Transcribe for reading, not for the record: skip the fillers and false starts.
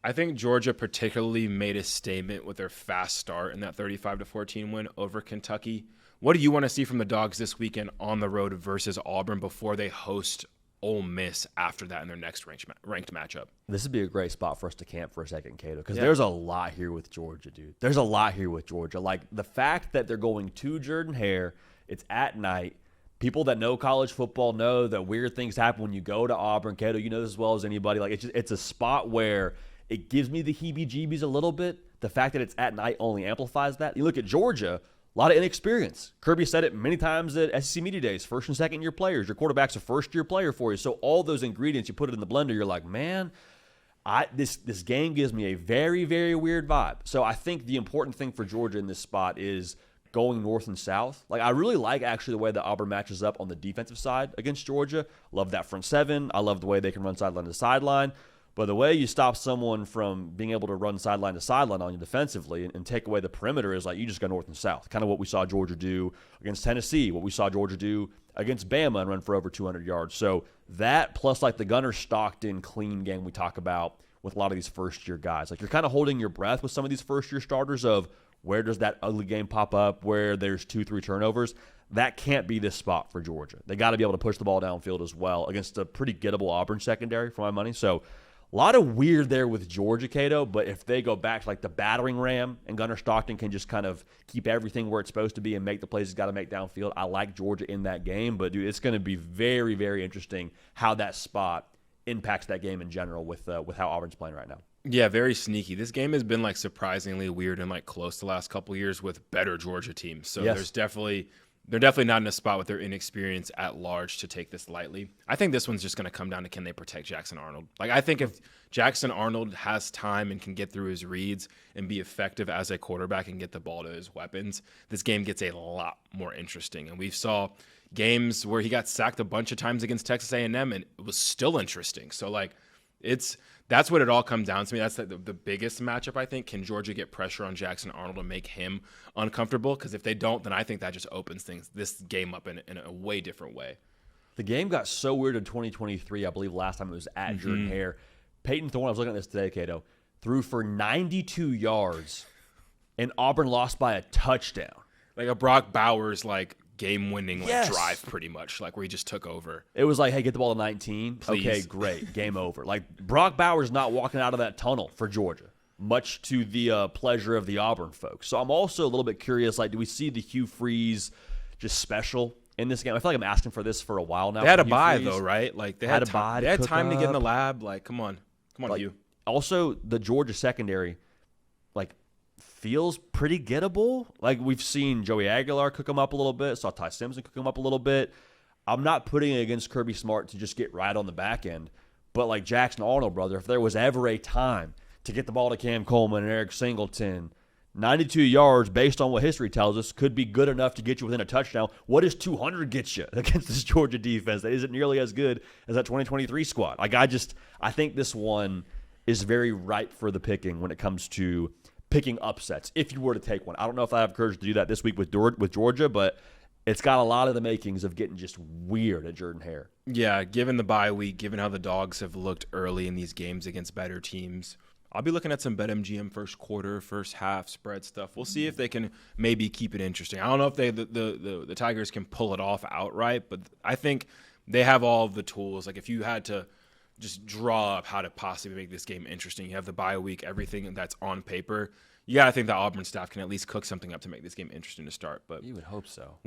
I think Georgia particularly made a statement with their fast start in that 35-14 win over Kentucky. What do you want to see from the Dogs this weekend on the road versus Auburn before they host Ole Miss after that in their next ranked matchup? This would be a great spot for us to camp for a second, Kato, because Yeah. there's a lot here with Georgia, dude. There's a lot here with Georgia. Like the fact that they're going to Jordan-Hare, it's at night. People that know college football know that weird things happen when you go to Auburn. Kato, you know this as well as anybody. Like it's a spot where it gives me the heebie-jeebies a little bit. The fact that it's at night only amplifies that. You look at Georgia, a lot of inexperience. Kirby said it many times at SEC Media Days. First and second year players. Your quarterback's a first-year player for you. So all those ingredients, you put it in the blender, you're like, man, this game gives me a very, very weird vibe. So I think the important thing for Georgia in this spot is going north and south. Like, I really like actually the way that Auburn matches up on the defensive side against Georgia. Love that front seven. I love the way they can run sideline to sideline. But the way you stop someone from being able to run sideline to sideline on you defensively and take away the perimeter is like you just go north and south. Kind of what we saw Georgia do against Tennessee, what we saw Georgia do against Bama and run for over 200 yards. So that plus like the Gunner Stockton clean game we talk about with a lot of these first-year guys. Like you're kind of holding your breath with some of these first-year starters of where does that ugly game pop up where there's 2-3 turnovers. That can't be this spot for Georgia. They got to be able to push the ball downfield as well against a pretty gettable Auburn secondary for my money. So a lot of weird there with Georgia, Cato, but if they go back to like the battering ram and Gunner Stockton can just kind of keep everything where it's supposed to be and make the plays he's got to make downfield, I like Georgia in that game. But, dude, it's going to be very, very interesting how that spot impacts that game in general with how Auburn's playing right now. Yeah, very sneaky. This game has been like surprisingly weird and like close the last couple of years with better Georgia teams. So Yes. they're definitely not in a spot with their inexperience at large to take this lightly. I think this one's just going to come down to can they protect Jackson Arnold. Like I think if Jackson Arnold has time and can get through his reads and be effective as a quarterback and get the ball to his weapons, this game gets a lot more interesting. And we saw games where he got sacked a bunch of times against Texas A&M and it was still interesting. So like that's what it all comes down to me. That's the biggest matchup, I think. Can Georgia get pressure on Jackson Arnold to make him uncomfortable? Because if they don't, then I think that just opens this game up in a way different way. The game got so weird in 2023, I believe last time it was at Jordan-Hare. Peyton Thorne, I was looking at this today, Cato, threw for 92 yards, and Auburn lost by a touchdown. Like a Brock Bowers, like, game-winning Yes. drive pretty much, like where he just took over. It was like, hey, get the ball to 19. Please. Okay, great. Game over. Like, Brock Bowers not walking out of that tunnel for Georgia, much to the pleasure of the Auburn folks. So I'm also a little bit curious, like, do we see the Hugh Freeze just special in this game? I feel like I'm asking for this for a while now. They had a Hugh bye, Freeze. though, right? Like, they Had had a bye to They had cook time to get in the up. lab. Like, come on, Like, Hugh. also, the Georgia secondary, like, feels pretty gettable. Like, we've seen Joey Aguilar cook him up a little bit, saw Ty Simpson cook him up a little bit. I'm not putting it against Kirby Smart to just get right on the back end, but like Jackson Arnold, brother, if there was ever a time to get the ball to Cam Coleman and Eric Singleton, 92 yards, based on what history tells us, could be good enough to get you within a touchdown. What does 200 get you against this Georgia defense that isn't nearly as good as that 2023 squad? Like, I think this one is very ripe for the picking when it comes to picking upsets, if you were to take one. I don't know if I have courage to do that this week with Georgia, but it's got a lot of the makings of getting just weird at Jordan-Hare. Yeah, given the bye week, given how the Dogs have looked early in these games against better teams, I'll be looking at some BetMGM first quarter, first half spread stuff. We'll see if they can maybe keep it interesting. I don't know if the Tigers can pull it off outright, but I think they have all of the tools. Like if you had to just draw up how to possibly make this game interesting, you have the bye week, everything that's on paper. You got to think the Auburn staff can at least cook something up to make this game interesting to start. But You would hope so.